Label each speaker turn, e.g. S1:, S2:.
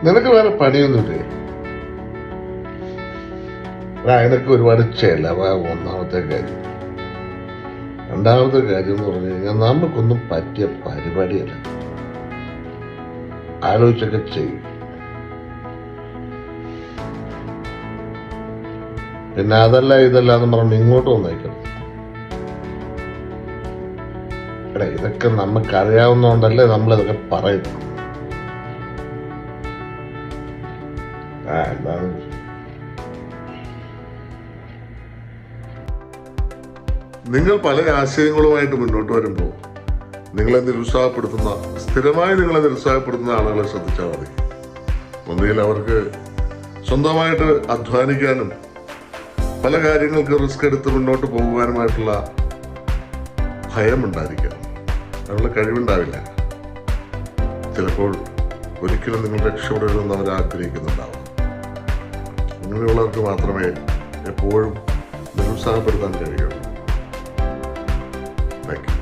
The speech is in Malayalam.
S1: നിനക്ക് വേറെ പണിയൊന്നുമില്ലേ? അതിനൊക്കെ ഒരുപാട് ചെലവാ ഒന്നാമത്തെ കാര്യം. രണ്ടാമത്തെ കാര്യം എന്ന് പറഞ്ഞു കഴിഞ്ഞാൽ നമുക്കൊന്നും പറ്റിയ പരിപാടിയല്ല. ആലോചിച്ചൊക്കെ ചെയ്യും. പിന്നെ അതല്ല ഇതല്ല എന്ന് പറഞ്ഞ് ഇങ്ങോട്ട് വന്നേക്കണം. ഇതൊക്കെ നമുക്കറിയാവുന്നോണ്ടല്ലേ നമ്മളിതൊക്കെ പറയുന്നു. എന്താണ് നിങ്ങൾ പല ആശയങ്ങളുമായിട്ട് മുന്നോട്ട് വരുമ്പോൾ സ്ഥിരമായി നിങ്ങളെ നിരുത്സാഹപ്പെടുത്തുന്ന ആളുകളെ ശ്രദ്ധിച്ചാൽ മതി. ഒന്നുകിൽ അവർക്ക് സ്വന്തമായിട്ട് അധ്വാനിക്കാനും പല കാര്യങ്ങൾക്ക് റിസ്ക് എടുത്ത് മുന്നോട്ട് പോകുവാനുമായിട്ടുള്ള ഭയമുണ്ടായിരിക്കാം. അതിനുള്ള കഴിവുണ്ടാവില്ല. ചിലപ്പോൾ ഒരിക്കലും നിങ്ങൾ രക്ഷപ്പെടരുതെന്ന് അവർ ആഗ്രഹിക്കുന്നുണ്ടാവാം. അങ്ങനെയുള്ളവർക്ക് മാത്രമേ എപ്പോഴും നിരുത്സാഹപ്പെടുത്താൻ കഴിയുള്ളൂ. Thank you.